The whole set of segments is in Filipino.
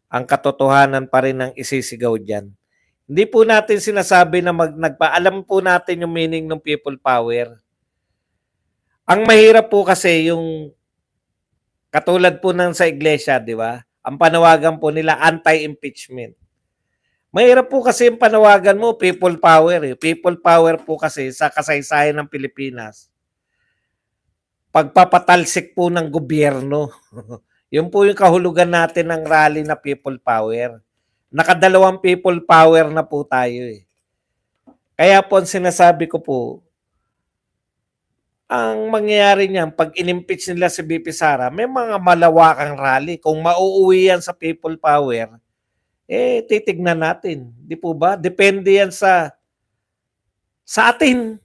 ang katotohanan pa rin ang isisigaw diyan. Hindi po natin sinasabi na alam po natin yung meaning ng people power. Ang mahirap po kasi yung katulad po ng sa iglesia, di ba? Ang panawagan po nila anti-impeachment. Mahirap po kasi yung panawagan mo people power eh. People power po kasi sa kasaysayan ng Pilipinas. Pagpapatalsik po ng gobyerno. Yun po yung kahulugan natin ng rally na people power. Nakadalawang people power na po tayo eh. Kaya po ang sinasabi ko po, ang mangyayari niyan, pag inimpeach nila si VP Sara, may mga malawakang rally. Kung mauuwi yan sa people power, eh titignan natin. Di po ba? Depende yan sa atin.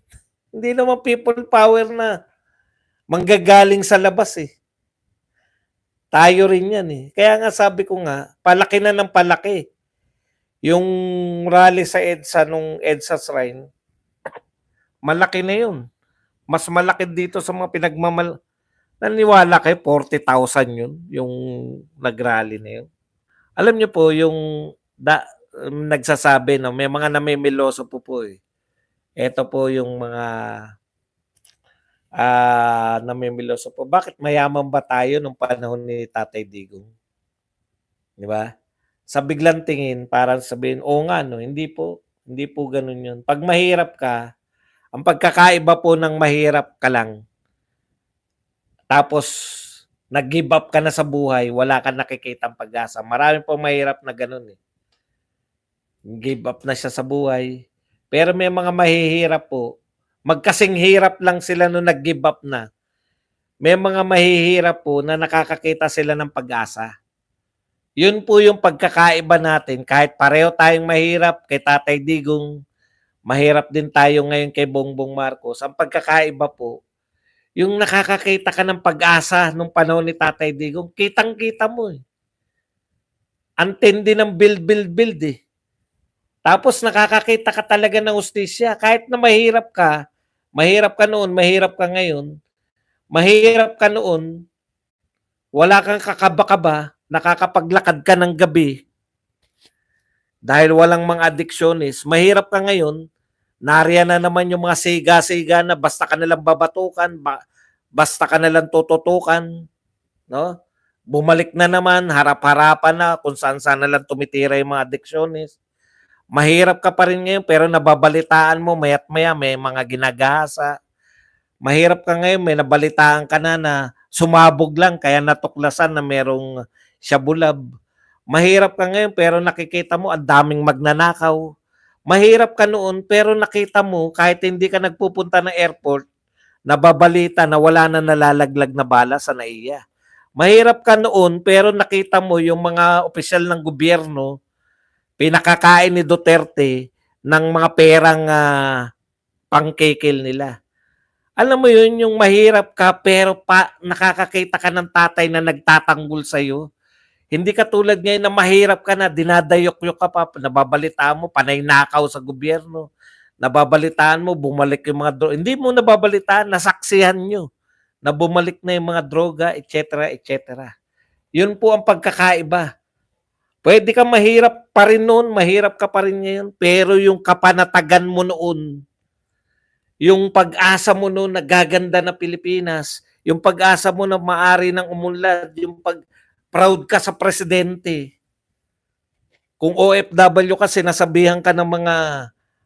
Hindi naman people power na manggagaling sa labas eh. Tayo rin yan eh. Kaya nga sabi ko nga, palaki na ng palaki. Yung rally sa EDSA nung EDSA Shrine, malaki na yun. Mas malaki dito sa mga naniwala kayo, 40,000 yun, yung nag-rally na yun. Alam niyo po, yung nagsasabi, no, may mga namimiloso po eh. Ito po yung mga namimiloso po. Bakit mayaman ba tayo nung panahon ni Tatay Digong? Di ba? Sa biglang tingin, parang sabihin, oo nga, no, hindi po ganun yun. Pag mahirap ka, ang pagkakaiba po ng mahirap ka lang, tapos nag-give up ka na sa buhay, wala kang nakikitang pag-asa. Marami po mahirap na ganun eh. Give up na siya sa buhay. Pero may mga mahihirap po, magkasing hirap lang sila nung nag-give up na. May mga mahihirap po na nakakakita sila ng pag-asa. Yun po yung pagkakaiba natin. Kahit pareho tayong mahirap kay Tatay Digong, mahirap din tayo ngayon kay Bongbong Marcos. Ang pagkakaiba po, yung nakakakita ka ng pag-asa nung panahon ni Tatay Digong, kitang-kita mo eh. Antindi ng build eh. Tapos nakakakita ka talaga ng hustisya. Kahit na mahirap ka noon, mahirap ka ngayon, mahirap ka noon, wala kang kakaba-kaba, nakakapaglakad ka ng gabi, dahil walang mga addiksyonis, mahirap ka ngayon, nariyan na naman yung mga siga-siga na basta ka nalang babatukan, basta ka nalang tututukan, no? Bumalik na naman, harap-harapan na kung saan-saan nalang tumitira yung mga addiksyonis. Mahirap ka pa rin ngayon pero nababalitaan mo mayat maya may mga ginagasa. Mahirap ka ngayon, may nabalitaan ka na sumabog lang kaya natuklasan na merong shabulab. Mahirap ka ngayon pero nakikita mo ang daming magnanakaw. Mahirap ka noon pero nakita mo kahit hindi ka nagpupunta ng airport, nababalita na wala na nalalaglag na bala sa NAIA. Mahirap ka noon pero nakita mo yung mga opisyal ng gobyerno pinakakain ni Duterte ng mga perang pangkikil nila. Alam mo yun, yung mahirap ka pero nakakakita ka ng tatay na nagtatanggol sa'yo. Hindi ka tulad ngayon na mahirap ka na, dinadayok-yok ka pa, nababalitaan mo, panay nakaw sa gobyerno. Nababalitaan mo, bumalik yung mga droga. Hindi mo nababalitaan, nasaksihan nyo na bumalik na yung mga droga, etc. etc. Yun po ang pagkakaiba. Pwede ka mahirap pa rin noon, mahirap ka pa rin ngayon, pero yung kapanatagan mo noon, yung pag-asa mo noon na gaganda na Pilipinas, yung pag-asa mo na maari nang umunlad, yung proud ka sa presidente. Kung OFW ka, sinasabihan ka ng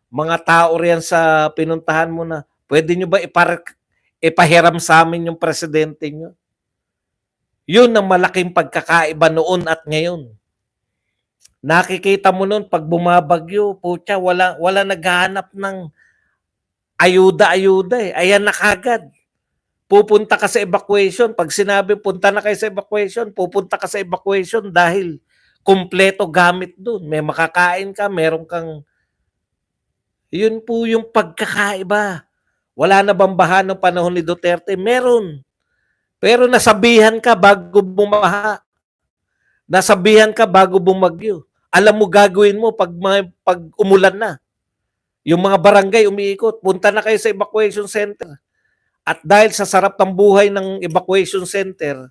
mga tao riyan sa pinuntahan mo na, pwede nyo ba ipahiram sa amin yung presidente nyo? Yun ang malaking pagkakaiba noon at ngayon. Nakikita mo noon, pag bumabagyo, putya, wala naghahanap ng ayuda-ayuda eh. Ayan na kagad. Pupunta ka sa evacuation. Pag sinabi, punta na kayo sa evacuation, pupunta ka sa evacuation dahil kumpleto gamit doon. May makakain ka, meron kang... Yun po yung pagkakaiba. Wala na bang baha ng panahon ni Duterte? Meron. Pero nasabihan ka bago bumaha. Nasabihan ka bago bumagyo. Alam mo gagawin mo pag umulan na. Yung mga barangay umiikot, punta na kayo sa evacuation center. At dahil sa sarap ng buhay ng evacuation center,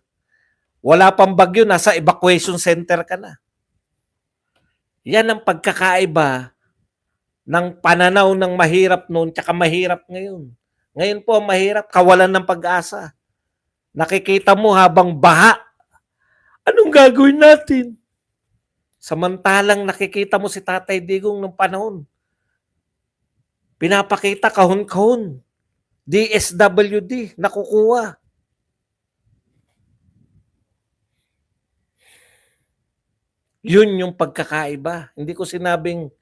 wala pang bagyo, nasa evacuation center ka na. Yan ang pagkakaiba ng pananaw ng mahirap noon tsaka mahirap ngayon. Ngayon po ang mahirap, kawalan ng pag-asa. Nakikita mo habang baha, anong gagawin natin? Samantalang nakikita mo si Tatay Digong ng panahon. Pinapakita kahon-kahon. DSWD, nakukuha. Yun yung pagkakaiba. Hindi ko sinabing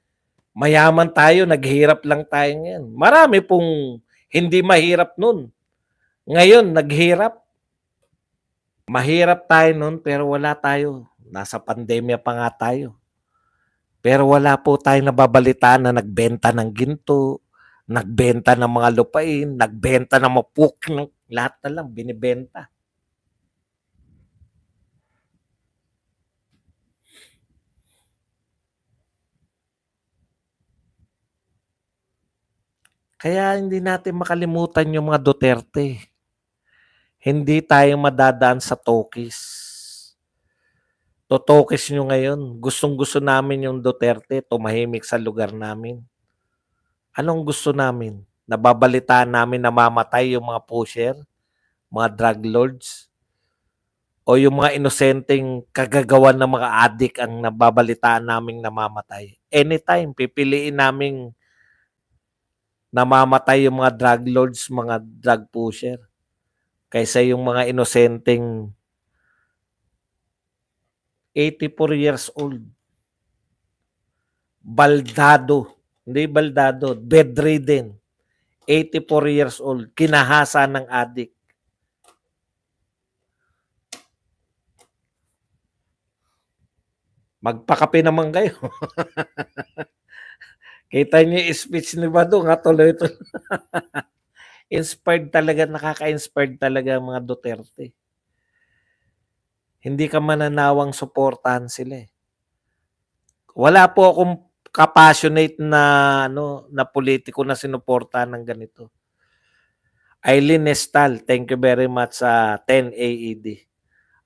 mayaman tayo, naghirap lang tayo ngayon. Marami pong hindi mahirap nun. Ngayon, naghirap. Mahirap tayo nun pero wala tayo. Nasa pandemya pa nga tayo. Pero wala po tayong nababalitaan na nagbenta ng ginto, nagbenta ng mga lupain, nagbenta ng mapuk, lahat na lang binibenta. Kaya hindi natin makalimutan yung mga Duterte. Hindi tayo madadaan sa tokis. Totokis nyo ngayon. Gustong-gusto namin yung Duterte tumahimik sa lugar namin. Anong gusto namin? Nababalitaan namin namamatay yung mga pusher, mga drug lords, o yung mga inosenteng kagagawan ng mga adik ang nababalitaan naming namamatay. Anytime, pipiliin naming namamatay yung mga drug lords, mga drug pusher, kaysa yung mga inosenteng 84 years old. Baldado, hindi baldado, bedridden, 84 years old, kinahasa ng adik. Magpakape naman kayo. Kita niyo yung speech ni Badong, tuloy-tuloy. Inspired talaga, nakaka-inspired talaga ang mga Duterte. Hindi ka mananawang suportahan sila eh. Wala po akong kapassionate na na politiko na sinuportahan ng ganito. Eileen Nestal, thank you very much sa 10 AED.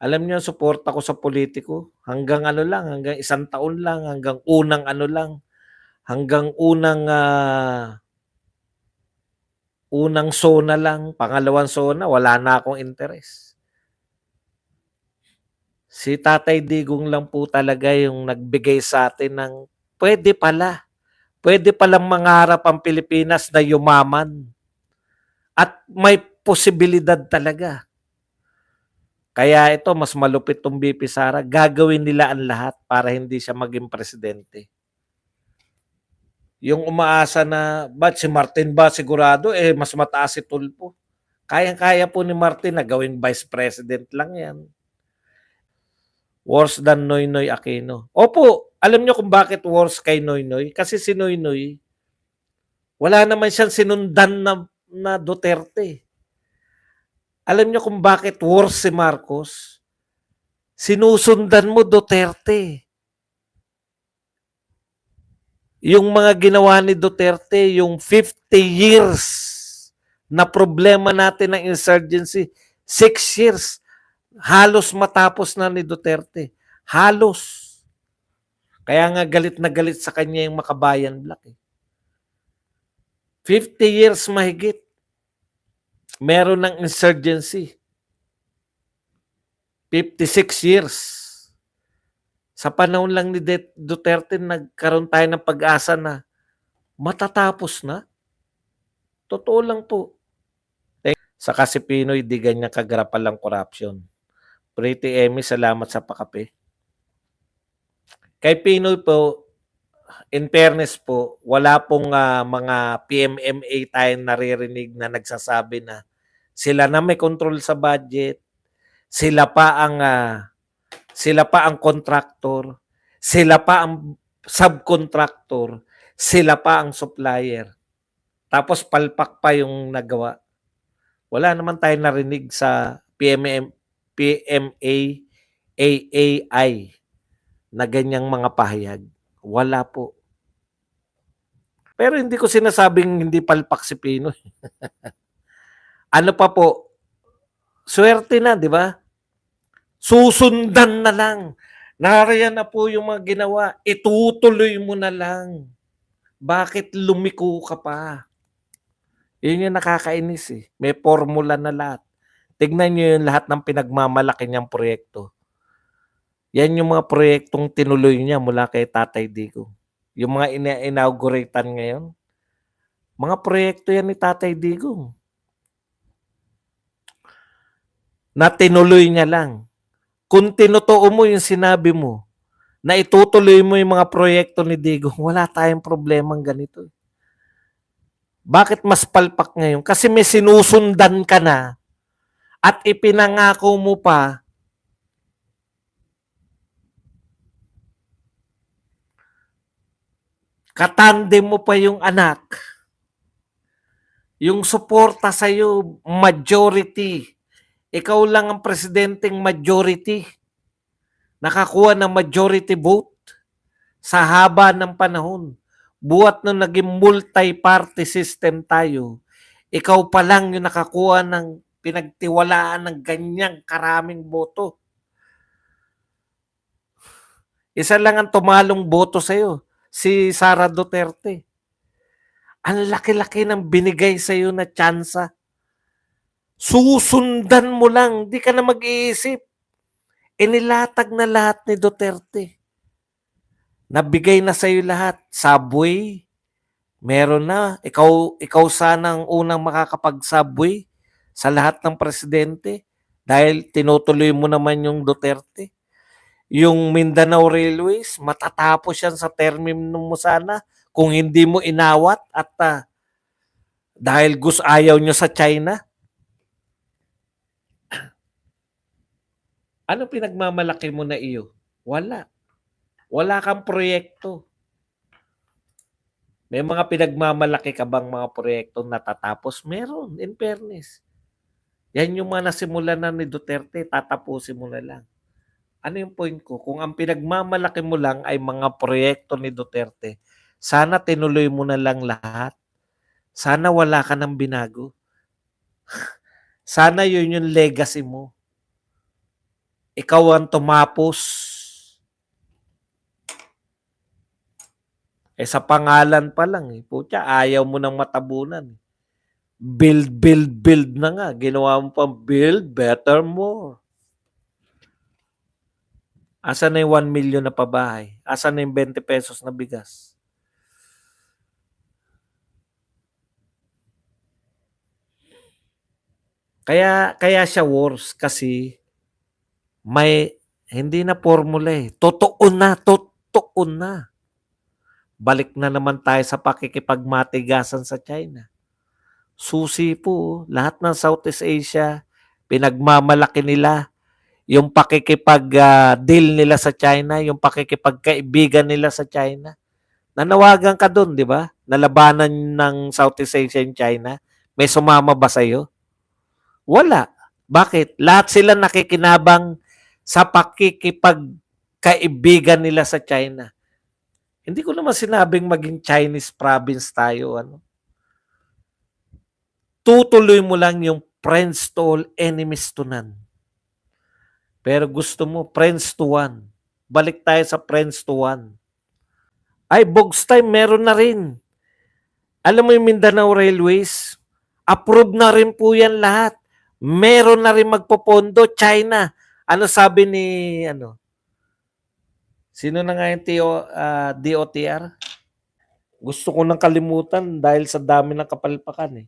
Alam niyo, suporta ko sa politiko hanggang hanggang isang taon lang, hanggang unang hanggang unang sona lang, pangalawang sona, wala na akong interes. Si Tatay Digong lang po talaga yung nagbigay sa atin ng pwede palang mangarap ang Pilipinas na yumaman. At may posibilidad talaga. Kaya ito, mas malupit tong BP Sara, gagawin nila ang lahat para hindi siya maging presidente. Yung umaasa na, ba't si Martin ba sigurado, mas mataas si Tulfo. Kayang-kaya po ni Martin na gawing vice president lang yan. Worse than Noynoy Aquino. Opo, alam nyo kung bakit worse kay Noynoy? Kasi si Noynoy, wala naman siyang sinundan na Duterte. Alam nyo kung bakit worse si Marcos? Sinusundan mo Duterte. Yung mga ginawa ni Duterte, yung 50 years na problema natin ng insurgency, 6 years, halos matapos na ni Duterte. Halos. Kaya nga galit na galit sa kanya yung Makabayan Black. 50 years mahigit. Meron ng insurgency. 56 years. Sa panahon lang ni Duterte, nagkaroon tayo ng pag-asa na matatapos na. Totoo lang po. Sa kasi Pinoy, di ganyan kagrapal ang corruption. Pretty Emmy, salamat sa pakape. Kay Pinoy po, in fairness po, wala pong mga PMMA tayong naririnig na nagsasabi na sila na may control sa budget, sila pa ang contractor, sila pa ang subcontractor, sila pa ang supplier. Tapos palpak pa yung nagawa. Wala naman tayong narinig sa AAI na ganyang mga pahayag. Wala po. Pero hindi ko sinasabing hindi palpak si Pinoy. Ano pa po? Swerte na, di ba? Susundan na lang Nariyan na po yung mga ginawa, itutuloy mo na lang. Bakit lumiko ka pa? Yun yung nakakainis eh. May formula na lahat. Tignan nyo yung lahat ng pinagmamalaki niyang proyekto. Yan yung mga proyektong tinuloy niya mula kay Tatay Digong. Yung mga ina-inauguratean ngayon, mga proyekto yan ni Tatay Digong na tinuloy niya lang. Kung tinotoo mo yung sinabi mo, na itutuloy mo yung mga proyekto ni Digong, wala tayong problemang ganito. Bakit mas palpak ngayon? Kasi may sinusundan ka na at ipinangako mo pa katandem mo pa yung anak, yung suporta sa'yo, majority. Ikaw lang ang presidenteng majority. Nakakuha ng majority vote sa haba ng panahon. Buwat nung naging multi-party system tayo, ikaw pa lang yung nakakuha ng pinagtiwalaan ng ganyang karaming boto. Isa lang ang tumalong boto sa'yo, si Sara Duterte. Ang laki-laki ng binigay sa'yo na tsansa. Susundan mo lang, di ka na mag-iisip. Inilatag na lahat ni Duterte. Nabigay na sa'yo lahat. Subway, meron na. Ikaw sana ang unang makakapag-subway sa lahat ng presidente dahil tinutuloy mo naman yung Duterte. Yung Mindanao Railways, matatapos yan sa terminum mo sana kung hindi mo inawat at dahil ayaw nyo sa China. Ano pinagmamalaki mo na iyo? Wala. Wala kang proyekto. May mga pinagmamalaki ka bang mga proyektong natatapos? Meron, in fairness. Yan yung mga nasimulan na ni Duterte, tatapusin mo na lang. Ano yung point ko? Kung ang pinagmamalaki mo lang ay mga proyekto ni Duterte, sana tinuloy mo na lang lahat. Sana wala ka nang binago. Sana yun yung legacy mo. Ikaw ang tumapos. Sa pangalan pa lang, putya, ayaw mo nang matabunan. Build na nga. Ginawa mo pang build better more. Asan na yung 1 million na pabahay? Asan na yung 20 pesos na bigas? Kaya siya worse kasi may hindi na formula eh. Totoo na. Balik na naman tayo sa pakikipagmatigasan sa China. Susi po, lahat ng Southeast Asia, pinagmamalaki nila yung pakikipag-deal nila sa China, yung pakikipagkaibigan nila sa China. Nanawagan ka doon, di ba? Nalabanan ng Southeast Asia and China. May sumama ba sa'yo? Wala. Bakit? Lahat sila nakikinabang sa pakikipagkaibigan nila sa China. Hindi ko naman sinabing maging Chinese province tayo. Tutuloy mo lang yung friends to all, enemies to none. Pero gusto mo, friends to one. Balik tayo sa friends to one. Ay, bogs time, meron na rin. Alam mo yung Mindanao Railways? Approve na rin po yan lahat. Meron na rin magpopondo, China. Ano sabi ni, sino na nga yung DOTR? Gusto ko nang kalimutan dahil sa dami ng kapalpakan eh.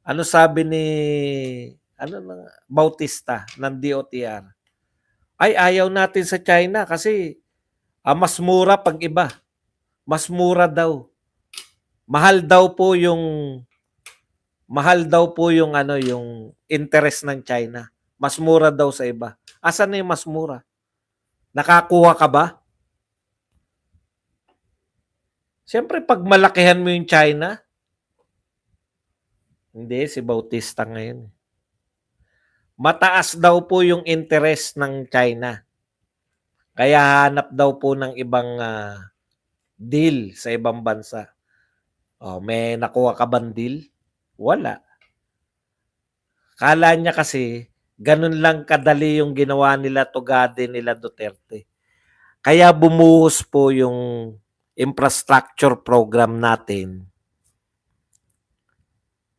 Ano sabi ni, Bautista ng DOTR? Ay, ayaw natin sa China kasi mas mura pag iba. Mas mura daw. Mahal daw po yung yung interest ng China. Mas mura daw sa iba. Asan na yung mas mura? Nakakuha ka ba? Siyempre, pag malakihan mo yung China, hindi, si Bautista ngayon. Mataas daw po yung interest ng China. Kaya hanap daw po ng ibang deal sa ibang bansa. May nakuha ka bang deal? Wala. Kala niya kasi, ganun lang kadali yung ginawa nila Tugade nila Duterte. Kaya bumuhos po yung infrastructure program natin,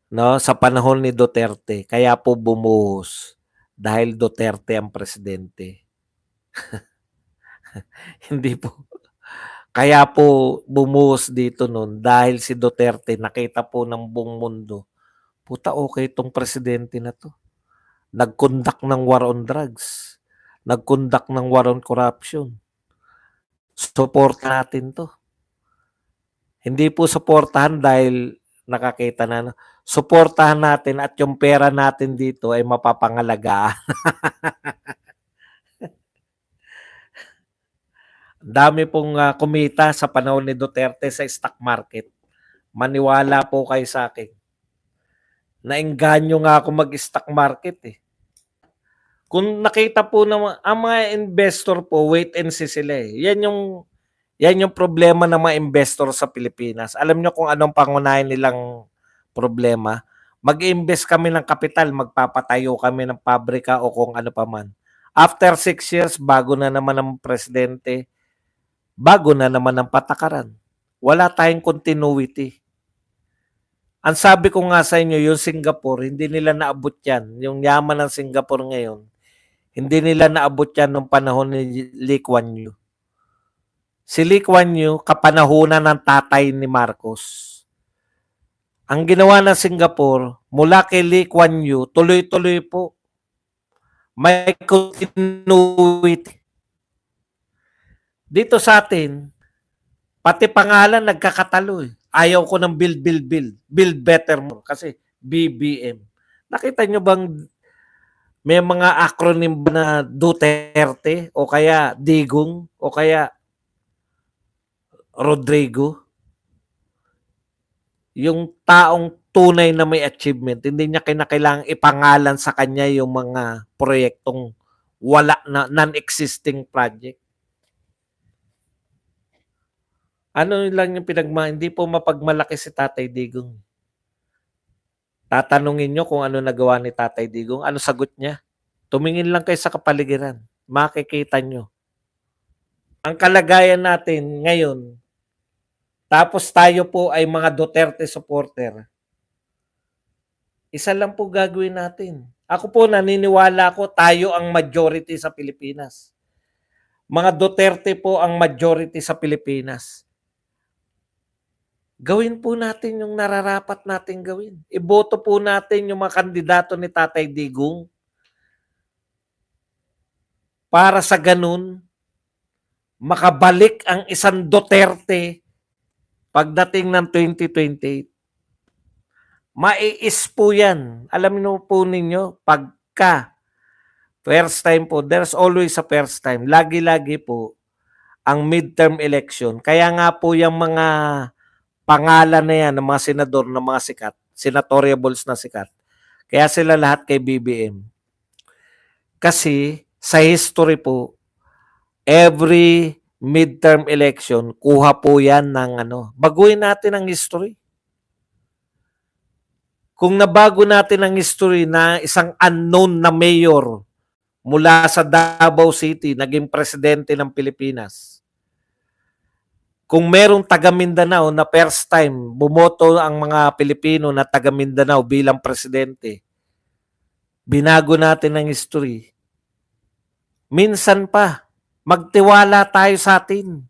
no, sa panahon ni Duterte. Kaya po bumuhos dahil Duterte ang presidente. Hindi po. Kaya po bumuhos dito noon dahil si Duterte nakita po ng buong mundo. Puta, okay itong presidente na to. Nag-conduct ng war on drugs. Nag-conduct ng war on corruption. Support natin to. Hindi po suportahan dahil nakakita na. Suportahan natin at yung pera natin dito ay mapapangalagaan. Dami pong kumita sa panahon ni Duterte sa stock market. Maniwala po kayo sa akin. Naengganyo nga ako mag-stock market eh. Kung nakita po naman, ang mga investor po, wait and see sila eh. Yan yung problema ng mga investor sa Pilipinas. Alam nyo kung anong pangunahin nilang problema? Mag-invest kami ng kapital, magpapatayo kami ng pabrika o kung ano pa man. After 6 years, bago na naman ang presidente, bago na naman ang patakaran. Wala tayong continuity. Ang sabi ko nga sa inyo, yung Singapore, hindi nila naabot yan. Yung yaman ng Singapore ngayon, hindi nila naabot yan nung panahon ni Lee Kuan Yew. Si Lee Kuan Yew, kapanahunan ng tatay ni Marcos. Ang ginawa ng Singapore, mula kay Lee Kuan Yew, tuloy-tuloy po. May continuity. Dito sa atin, pati pangalan nagkakatalo eh. Ayaw ko ng build. Build better mo. Kasi BBM. Nakita nyo bang may mga acronym ba na Duterte o kaya Digong o kaya Rodrigo? Yung taong tunay na may achievement, hindi niya kinakailangang ipangalan sa kanya yung mga proyektong wala na, non-existing project. Ano lang yung hindi po mapagmalaki si Tatay Digong. Tatanungin nyo kung ano nagawa ni Tatay Digong, ano sagot niya? Tumingin lang kayo sa kapaligiran. Makikita nyo. Ang kalagayan natin ngayon, tapos tayo po ay mga Duterte supporter, isa lang po gagawin natin. Ako po naniniwala ko tayo ang majority sa Pilipinas. Mga Duterte po ang majority sa Pilipinas. Gawin po natin yung nararapat natin gawin. Iboto po natin yung mga kandidato ni Tatay Digong para sa ganun makabalik ang isang Duterte pagdating ng 2028. Maiis po yan. Alam niyo po ninyo, pagka first time po, there's always a first time. Lagi-lagi po ang midterm election. Kaya nga po yung mga pangalan na yan ng mga senador, ng mga sikat, senatoriables na sikat. Kaya sila lahat kay BBM. Kasi sa history po, every midterm election, kuha po yan ng baguhin natin ang history. Kung nabago natin ang history na isang unknown na mayor mula sa Davao City, naging presidente ng Pilipinas. Kung merong taga Mindanao na first time bumoto ang mga Pilipino na taga Mindanao bilang presidente, binago natin ang history. Minsan pa, magtiwala tayo sa atin.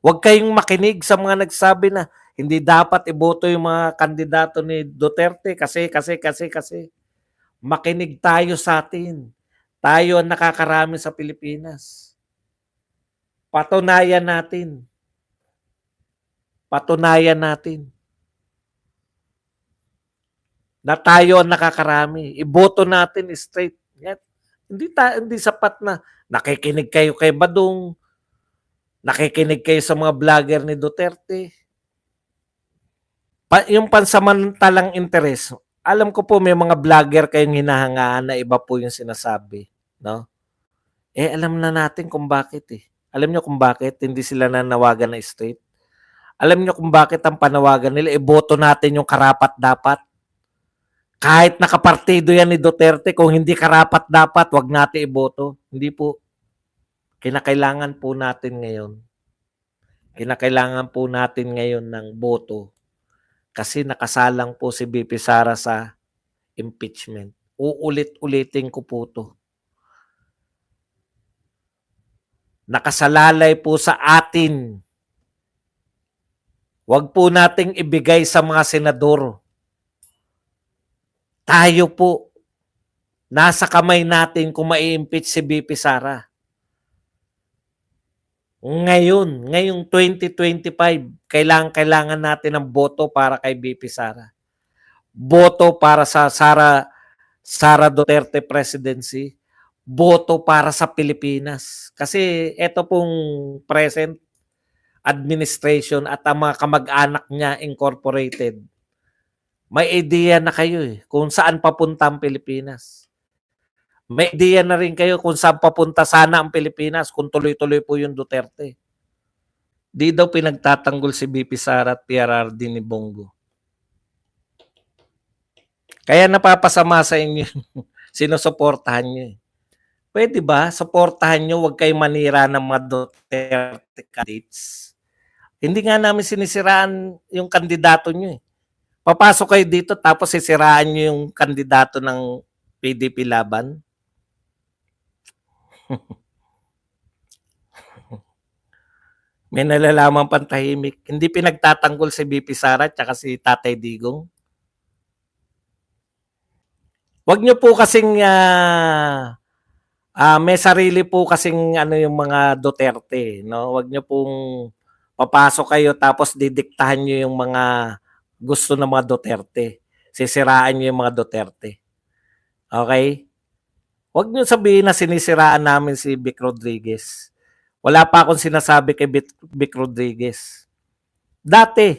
Huwag kayong makinig sa mga nagsabi na hindi dapat iboto yung mga kandidato ni Duterte kasi. Makinig tayo sa atin. Tayo ang nakakarami sa Pilipinas. Patunayan natin. Na tayo ang nakakarami. Iboto natin straight. Yan. Hindi sapat na nakikinig kayo kay Badong, nakikinig kayo sa mga vlogger ni Duterte. Yung pansamantalang interes, alam ko po may mga vlogger kayong hinahangaan na iba po yung sinasabi, no? Alam na natin kung bakit eh. Alam niyo kung bakit hindi sila nanawagan na straight? Alam niyo kung bakit ang panawagan nila, iboto natin yung karapat-dapat. Kahit nakapartido yan ni Duterte, kung hindi karapat-dapat, wag natin iboto. Hindi po. kinakailangan po natin ngayon ng boto kasi nakasalang po si VP Sara sa impeachment. Uulit-ulitin ko po 'to. Nakasalalay po sa atin. Huwag po nating ibigay sa mga senador. Tayo po, nasa kamay natin kung mai-impeach si VP Sara. Ngayong 2025, kailangan natin ng boto para kay VP Sara. Boto para sa Sara Duterte presidency. Boto para sa Pilipinas. Kasi ito pong present administration at ang mga kamag-anak niya incorporated, may idea na kayo kung saan papunta ang Pilipinas. May idea na rin kayo kung saan papunta sana ang Pilipinas kung tuloy-tuloy po yung Duterte. Di daw pinagtatanggol si VP Sara at PRRD ni Bongo. Kaya napapasama sa inyo sinusuportahan nyo. Pwede ba? Suportahan nyo, huwag kayo manira ng mga Duterte candidates. Hindi nga namin sinisiraan yung kandidato nyo. Papasok kayo dito tapos sisiraan nyo yung kandidato ng PDP laban. May nalalaman pantahimik. Hindi pinagtatanggol si VP Sara at si Tatay Digong. Huwag nyo po kasing may sarili po kasing yung mga Duterte, no? Huwag nyo pong papasok kayo tapos didiktahan nyo yung mga gusto ng mga Duterte. Sisiraan nyo yung mga Duterte. Okay? Huwag nyo sabihin na sinisiraan namin si Vic Rodriguez. Wala pa akong sinasabi kay Vic Rodriguez. Dati,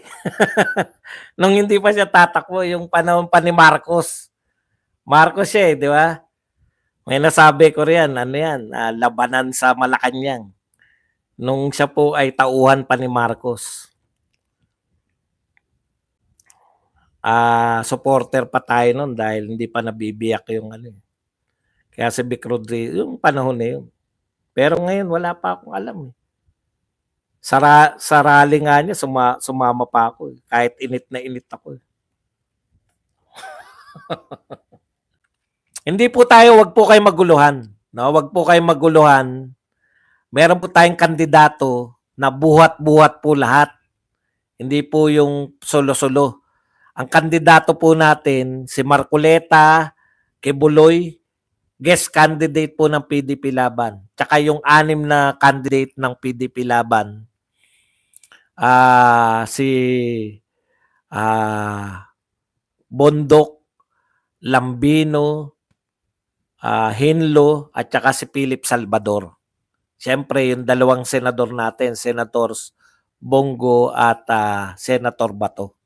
nung hindi pa siya tatakbo, yung panahon pa ni Marcos. Marcos siya di ba? May nasabi ko riyan, labanan sa Malacanang. Nung siya po ay tauhan pa ni Marcos. Supporter pa tayo nun dahil hindi pa nabibiyak yung Kaya si Vic Rodriguez, yung panahon na yun. Pero ngayon, wala pa akong alam. Sa rally nga niya, sumama pa ako. Kahit init na init ako. Hindi po tayo, wag po kayo maguluhan. No? Wag po kayo maguluhan. Meron po tayong kandidato na buhat-buhat po lahat. Hindi po yung solo-solo. Ang kandidato po natin, si Marcoleta, Kibuloy, guest candidate po ng PDP Laban. Tsaka yung 6 na candidate ng PDP Laban, si Bondok, Lambino, Hinlo, at saka si Philip Salvador. Siyempre, yung dalawang senador natin, Senators Bongo at Senator Bato.